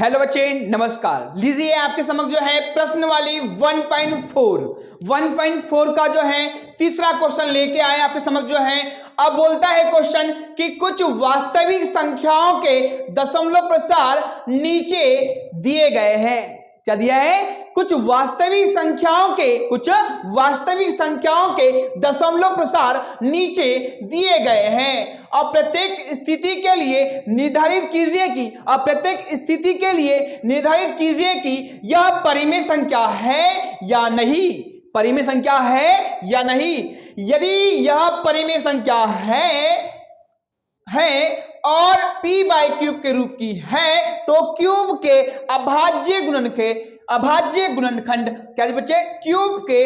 Hello बच्चे, नमस्कार। लीजिए आपके समक्ष जो है प्रश्न वाली 1.4 का जो है तीसरा क्वेश्चन लेके आए आपके समक्ष जो है। अब बोलता है क्वेश्चन कि कुछ वास्तविक संख्याओं के दशमलव प्रसार नीचे दिए गए हैं। क्या दिया है? कुछ वास्तविक संख्याओं के दशमलव प्रसार नीचे दिए गए हैं और प्रत्येक स्थिति के लिए निर्धारित कीजिए कि यह परिमेय संख्या है या नहीं। यदि यह परिमेय संख्या है और p बाय क्यूब के रूप की है तो क्यूब के अभाज्य गुणनखंड क्या है बच्चे? क्यूब के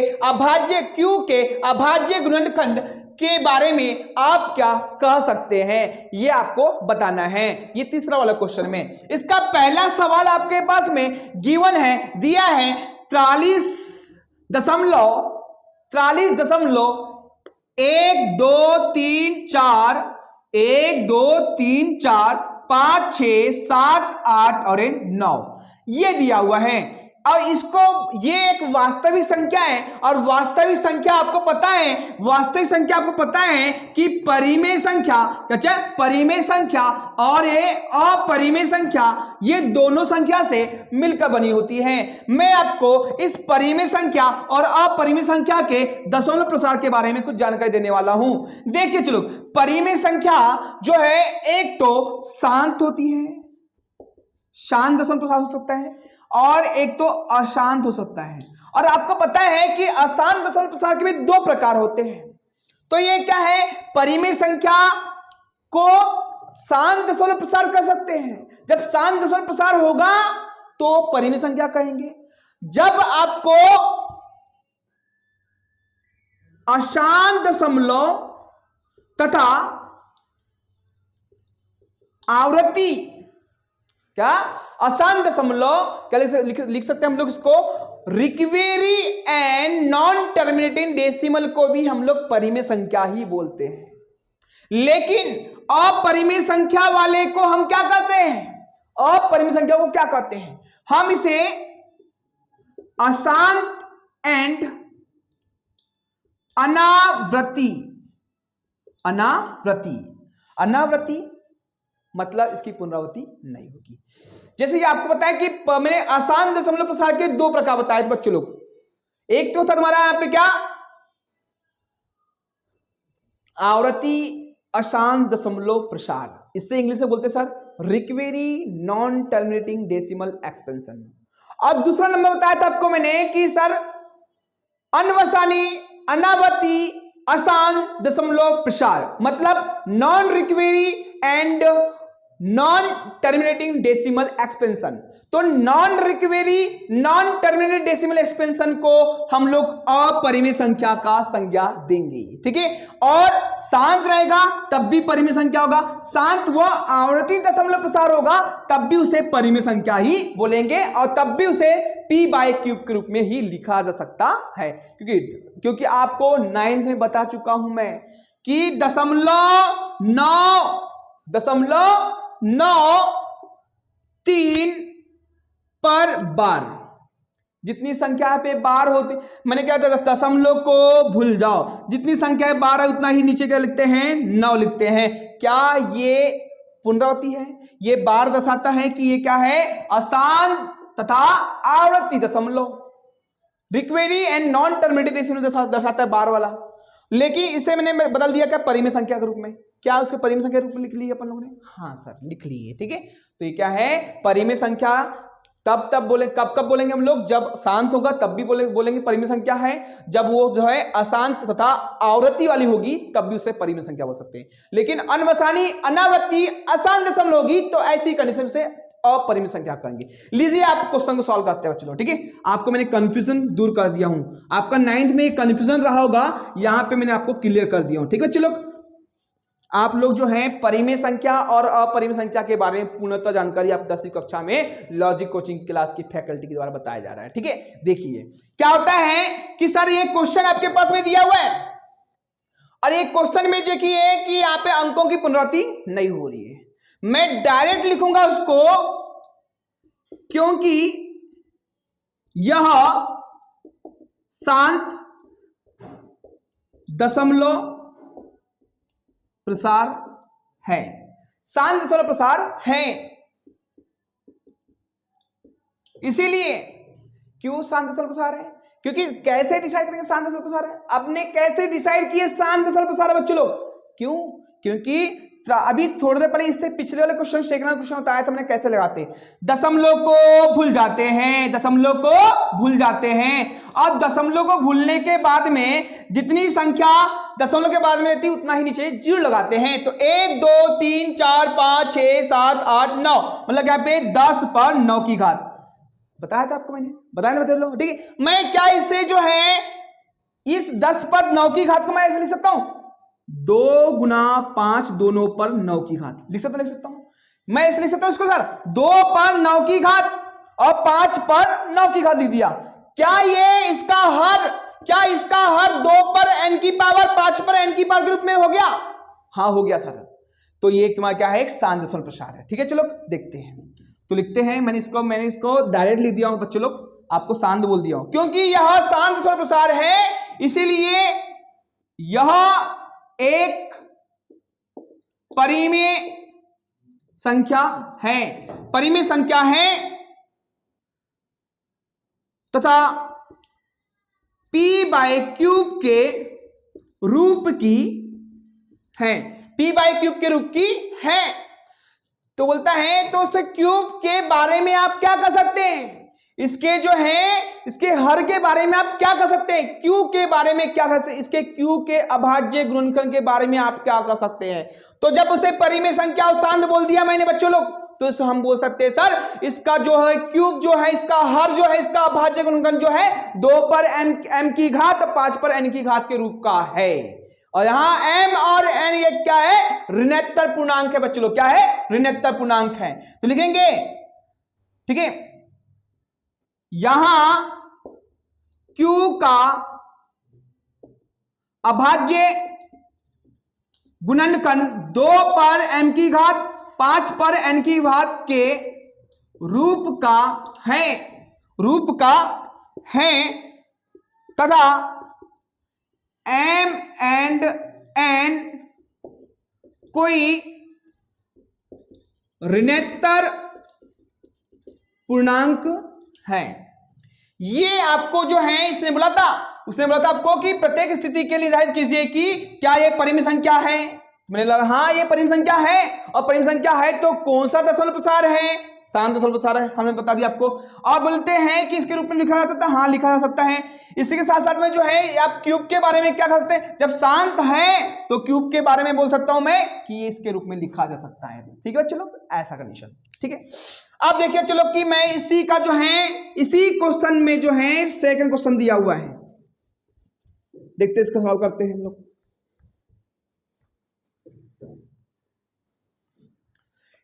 अभाज्य गुणनखंड के बारे में आप क्या कह सकते हैं, ये आपको बताना है। ये तीसरा वाला क्वेश्चन में इसका पहला सवाल आपके पास में गिवन है, दिया है 43.1 2 3 4 5 6 7 8 और 9 ये दिया हुआ है। और इसको ये एक वास्तविक संख्या है और वास्तविक संख्या आपको पता है कि परिमेय संख्या और ये अपरिमेय संख्या ये दोनों संख्या से मिलकर बनी होती है। मैं आपको इस परिमेय संख्या और अपरिमेय संख्या के दशमलव प्रसार के बारे में कुछ जानकारी देने वाला हूं। देखिए चलो, परिमेय संख्या जो है एक तो शांत होती है, शांत दशमलव प्रसार हो सकता है, और एक तो अशांत हो सकता है। और आपको पता है कि अशांत दशमलव प्रसार के भी दो प्रकार होते हैं। तो ये क्या है? परिमेय संख्या को शांत दशमलव प्रसार कर सकते हैं। जब शांत दशमलव प्रसार होगा तो परिमेय संख्या कहेंगे। जब आपको अशांत दशमलव तथा आवृत्ति अशांत दशमलव क्या लिख सकते हैं हम लोग इसको? रिकवेरी एंड नॉन टर्मिनेटिंग डेसिमल को भी हम लोग परिमेय संख्या ही बोलते हैं। लेकिन अपरिमेय संख्या वाले को हम क्या कहते हैं? अपरिमेय संख्या को क्या कहते हैं? हम इसे अशांत एंड अनावृत्ति मतलब इसकी पुनरावृत्ति नहीं होगी। जैसे कि आपको पता है कि मैंने अशांत दशमलव प्रसार के दो प्रकार बताए थे बच्चों लोग। एक तो था हमारा यहां पे क्या? आवृत्ति अशांत दशमलव प्रसार, इससे इंग्लिश में बोलते sir recurring non terminating decimal expansion. और दूसरा नंबर बताया था आपको मैंने कि सर अनवसानी अनावृत्ति अशांत दशमलव प्रसार मतलब non recurring and non terminating decimal expansion. तो non recurring non terminated decimal expansion को हम लोग अपरिमेय संख्या का संज्ञा देंगे, ठीक है। और शांत रहेगा तब भी परिमेय संख्या होगा, शांत व आवृत्ति दशमलव प्रसार होगा तब भी उसे परिमेय संख्या ही बोलेंगे और तब भी उसे p बाय क्यूब के रूप में ही लिखा जा सकता है। क्योंकि आपको 9th में बता चुका हूं मैं कि 0.9 पर बार जितनी संख्या पे बार होती, मैंने क्या था दशमलव को भूल जाओ, जितनी संख्या है 12 उतना ही नीचे क्या लिखते हैं? 9 लिखते हैं। क्या ये पुनरावृत्ति है? ये बार दर्शाता है कि ये क्या है? अशांत तथा आवृत्ति दशमलव, रिकवेरी एंड नॉन टर्मिनेटेड डेसिमल दर्शाता है बार वाला। लेकिन इसे मैंने बदल दिया क्या? परिमेय संख्या के रूप में। क्या उसके परिमेय संख्या के रूप में लिख ली अपन लोगों ने? हाँ सर लिख ली है, ठीक है। तो ये क्या है? परिमेय संख्या तब बोले कब बोलेंगे हम लोग? जब शांत होगा तब भी बोलेंगे परिमेय संख्या है, जब वो जो है अशांत तथा आवृत्ति वाली होगी तब भी उसे परिमेय संख्या बोल सकते हैं। लेकिन अनवसानी अनावृत्ति अशांत दशमलव होगी तो ऐसी कंडीशन से अपरिमेय संख्या कहेंगे। लीजिए आप क्वेश्चन को सॉल्व करते हैं बच्चों, ठीक है। आपको मैंने कंफ्यूजन दूर कर दिया हूं, आपका 9th में कंफ्यूजन रहा होगा, यहां पे मैंने आपको क्लियर कर दिया हूं, ठीक है। चलो आप लोग जो हैं परिमेय संख्या और अपरिमेय संख्या के बारे में पूर्णतः जानकारी आप 10वीं कक्षा में लॉजिक कोचिंग क्लास की फैकल्टी के द्वारा बताया जा रहा है, ठीक है। देखिए क्या होता है कि सर ये क्वेश्चन आपके पास में दिया हुआ है और एक क्वेश्चन में देखिए कि यहाँ पे अंकों की पुनरावृत्ति नहीं हो रही है। मैं डायरेक्ट लिखूंगा उसको क्योंकि यह शांत दशमलव प्रसार है। शांत दशमलव प्रसार है, इसीलिए क्यों शांत दशमलव प्रसार है? क्योंकि कैसे डिसाइड करेंगे शांत दशमलव प्रसार है? आपने कैसे डिसाइड किए शांत दशमलव प्रसार है बच्चों लोग? क्यों? क्योंकि अभी थोड़ी देर पहले इससे पिछले वाले क्वेश्चन सेकंड वाला क्वेश्चन बताया था हमने कैसे लगाते। दशमलव को भूल जाते हैं, दशमलव को भूल जाते हैं, और दशमलव को भूलने के बाद में जितनी संख्या दशमलव के बाद में रहती है उतना ही नीचे जीरो लगाते हैं। तो 1 2 3 4 5 6 7 8 9, मतलब यहाँ पे 10 पर 9 की घात बताया था आपको मैंने, बताया बता लो। ठीक है, मैं क्या इससे जो है इस 10 पर 9 की घात को मैं ऐसे लिख सकता हूं, 2 गुना 5 दोनों पर 9 की घात लिख सकता हूं। मैं ऐसे लिख सकता हूं इसको सर, 2 पर 9 की घात और 5 पर 9 की घात लिख दिया। क्या ये इसका हर 2 पर n की पावर 5 पर n की पावर के रूप में हो गया? हाँ हो गया सर। तो ये तुम्हारा क्या है, एक शांत दशमलव प्रसार है। ठीक है, चलो देखते हैं। तो लिखते हैं, मैंने इसको डायरेक्ट लिख दिया हूं बच्चों लोग, आपको शांत बोल दिया हूं क्योंकि यह शांत दशमलव प्रसार है, इसीलिए यह एक परिमेय संख्या है, परिमेय संख्या है तथा p/क्यूब के रूप की है, p/क्यूब के रूप की है। तो बोलता है तो उस क्यूब के बारे में आप क्या कर सकते हैं, इसके जो है इसके हर के बारे में आप क्या कर सकते हैं, क्यू के बारे में क्या कर सकते हैं, इसके क्यू के अभाज्य गुणनखंड के बारे में आप क्या कर सकते हैं। तो जब उसे परिमेय संख्या और शांत बोल दिया मैंने बच्चों लोग, तो इसको हम बोल सकते हैं सर इसका जो है क्यूब जो है, इसका हर जो है, इसका अभाज्य गुणनखंड जो है 2 पर m की घात 5 पर n की घात के रूप का है। और यहां m और n ये क्या है, ऋणात्मक पूर्णांक है बच्चों लोग, क्या है, ऋणात्मक पूर्णांक है। तो लिखेंगे, ठीक है, यहां q का अभाज्य गुणनखंड 2 पर m की घात 5 पर n की घात के रूप का है तथा m एंड n कोई ऋणात्मक पूर्णांक है। ये आपको जो है उसने बोला था आपको कि प्रत्येक स्थिति के लिए निर्धारित कीजिए कि क्या ये परिमेय संख्या है। मैंने लगा हाँ ये परिमेय संख्या है, और परिमेय संख्या है तो कौन सा दशमलव प्रसार है, शांत दशमलव प्रसार है, हमने बता दिया आपको। और बोलते हैं कि इसके रूप में लिखा जा सकता है, हाँ लिखा जा सकता है। इसी के साथ साथ में जो है आप क्यूब के बारे में क्या कर सकते हैं, जब शांत है तो क्यूब के बारे में बोल सकता हूं मैं कि ये इसके रूप में लिखा जा सकता है। ठीक है चलो, ऐसा कंडीशन। ठीक है, अब देखिए चलो कि मैं इसी का जो है इसी क्वेश्चन में जो है सेकंड क्वेश्चन दिया हुआ है, देखते इसका सॉल्व करते हैं हम लोग।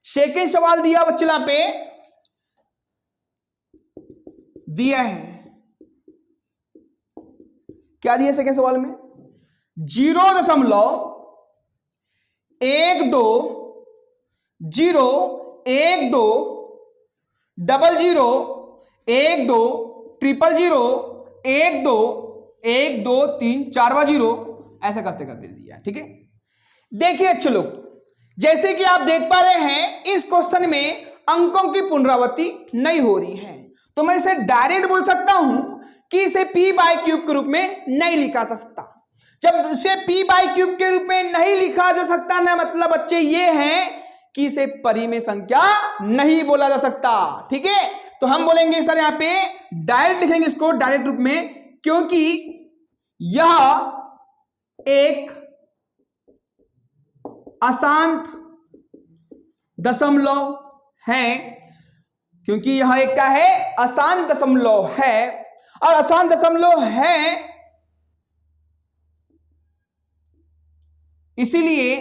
सेकंड सवाल दिया बच्चों यहां पे दिया है, क्या दिया सेकंड सवाल में, 0.121212122 ऐसा करते करते दिया। ठीक है, देखिए चलो जैसे कि आप देख पा रहे हैं इस क्वेश्चन में अंकों की पुनरावृत्ति नहीं हो रही है, तो मैं इसे डायरेक्ट बोल सकता हूं कि इसे p/क्यूब के रूप में नहीं लिखा जा सकता। जब इसे p/क्यूब के रूप में नहीं लिखा जा सकता ना, मतलब बच्चे ये हैं कि इसे परिमेय संख्या नहीं बोला जा सकता। ठीक है, तो हम बोलेंगे सर यहां पे डायरेक्ट लिखेंगे इसको डायरेक्ट रूप में, क्योंकि यह एक अशांत दशमलव है, क्योंकि यह एक क्या है, अशांत दशमलव है, और अशांत दशमलव है इसीलिए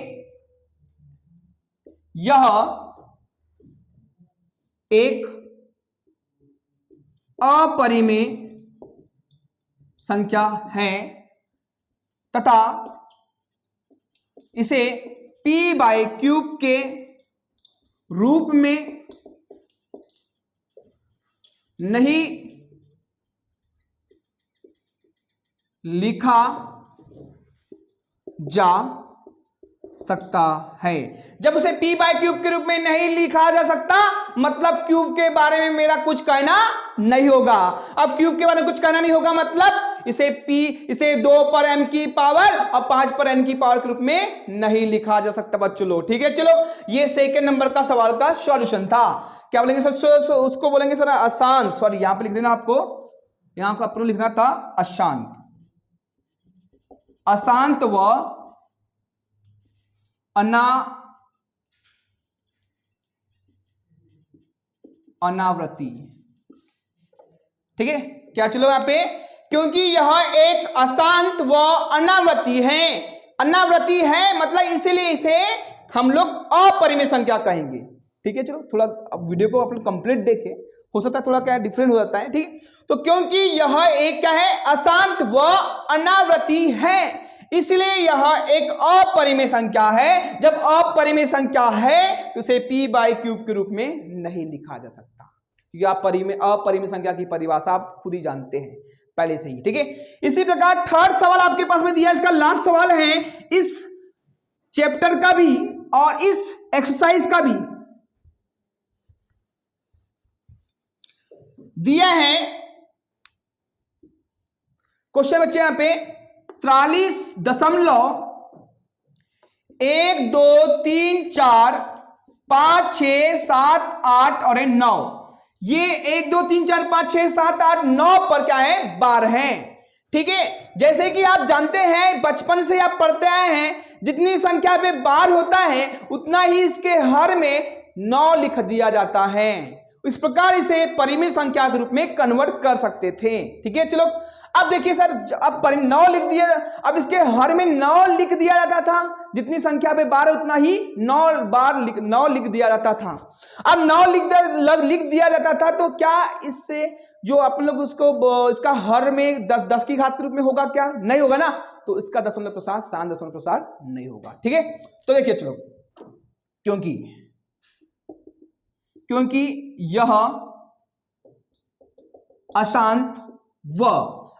यह एक अपरिमेय संख्या है तथा इसे p/क्यूब के रूप में नहीं लिखा जा सकता है। जब उसे p बाय क्यूब के रूप में नहीं लिखा जा सकता, मतलब क्यूब के बारे में मेरा कुछ कहना नहीं होगा। अब क्यूब के बारे में कुछ कहना नहीं होगा मतलब इसे 2 पर m की पावर और 5 पर n की पावर के रूप में नहीं लिखा जा सकता बच्चों लोग। ठीक है, चलो ये सेकंड नंबर का सवाल का सॉल्यूशन था। क्या बोलेंगे सर? उसको बोलेंगे सर अशांत, सॉरी यहां पे लिख देना आपको, यहां को आपको लिखना था अशांत। अशांत व अनावृत्ति। ठीक है, क्या चलो यहां पे, क्योंकि यह एक अशांत व अनावृत्ति है मतलब इसीलिए इसे हम लोग अपरिमेय संख्या कहेंगे। ठीक है, चलो थोड़ा अब वीडियो को आप लोग कंप्लीट देखें, हो सकता है थोड़ा क्या डिफरेंट हो जाता है। ठीक, तो क्योंकि यह एक क्या है, अशांत व अनावृत्ति है, इसलिए यह एक अपरिमेय संख्या है। जब अपरिमेय संख्या है तो इसे p बाय क्यूब के रूप में नहीं लिखा जा सकता, क्योंकि अपरिमेय संख्या की परिभाषा आप खुद ही जानते हैं पहले से ही। ठीक है, इसी प्रकार थर्ड सवाल आपके पास में दिया, इसका लास्ट सवाल है इस चैप्टर का भी और इस एक्सरसाइज का भी दिया है क्वेश्चन बच्चे यहां पे 43.1234567 और 9, ये 1 2 3 4 5 6 7 8 9 पर क्या है, बार है। ठीक है, जैसे कि आप जानते हैं बचपन से आप पढ़ते आए हैं, जितनी संख्या पे बार होता है उतना ही इसके हर में 9 लिख दिया जाता है। इस प्रकार इसे परिमेय संख्या के रूप में कन्वर्ट कर सकते थे। ठीक है, चलो अब देखिए सर, अब 9 लिख दिया, अब इसके हर में 9 लिख दिया जाता था, जितनी संख्या पे बार उतना ही 9 लिख दिया जाता था। अब 9 लिख दिया जाता था तो क्या इससे जो अपन लोग उसको इसका हर में 10 की घात के रूप में होगा क्या? नहीं होगा ना, तो इसका दशमलव प्रसार 7.प्रसार नहीं होगा। ठीक है, तो देखिए चलो, क्योंकि यह अशांत व,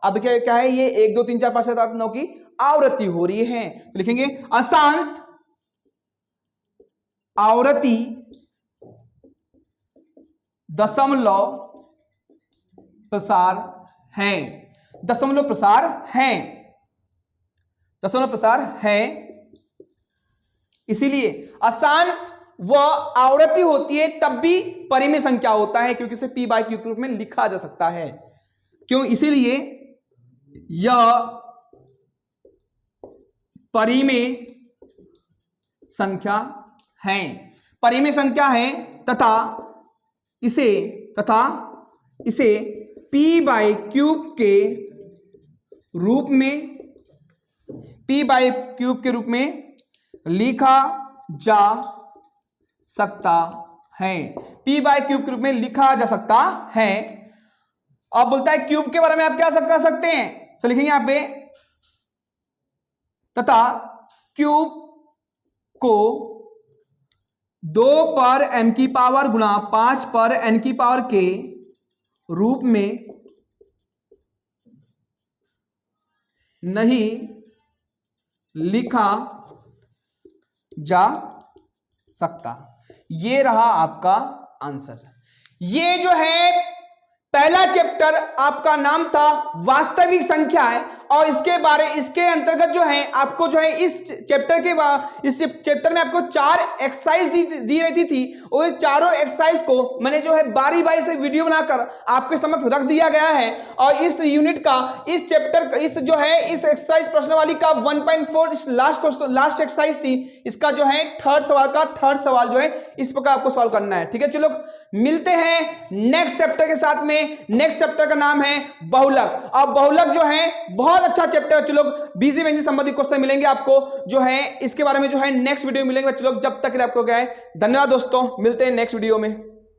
अब क्या है, ये 1 2 3 4 5 7 8 9 की आवृत्ति हो रही है, तो लिखेंगे अशांत आवृत्ति दशमलव प्रसार है, इसीलिए अशांत व आवृत्ति होती है तब भी परिमेय संख्या होता है, क्योंकि इसे p बाय क्यूब के रूप में लिखा जा सकता है। क्यों? इसीलिए यह परिमेय संख्या है तथा इसे p बाय क्यूब के रूप में लिखा जा सकता है। p बाय क्यूब के रूप में लिखा जा सकता है। अब बोलता है क्यूब के बारे में आप क्या कर सकते हैं, तो लिखेंगे यहां पे तथा क्यूब को 2 पर m की पावर गुणा 5 पर n की पावर के रूप में नहीं लिखा जा सकता। ये रहा आपका आंसर। ये जो है पहला चैप्टर आपका नाम था वास्तविक संख्याएं, और इसके अंतर्गत जो है आपको जो है इस चैप्टर में आपको 4 एक्सरसाइज दी रहती थी, और ये चारों एक्सरसाइज को मैंने जो है बारी से वीडियो बनाकर आपके समक्ष रख दिया गया है। और इस यूनिट का इस एक्सरसाइज प्रश्नावली का 1.4 लास्ट एक्सरसाइज थी, इसका जो है थर्ड सवाल जो है इस प्रकार आपको सॉल्व करना है। ठीक है, चलो मिलते हैं नेक्स्ट चैप्टर के साथ में। नेक्स्ट चैप्टर का नाम है बहुलक। अब बहुलक जो है बहुत अच्छा चैप्टर। चलो बीजी व्यंजन संबंधी क्वेश्चन मिलेंगे आपको जो है, इसके बारे में जो है नेक्स्ट वीडियो मिलेंगे। चलो जब तक आपको क्या है, धन्यवाद दोस्तों, मिलते हैं नेक्स्ट वीडियो में।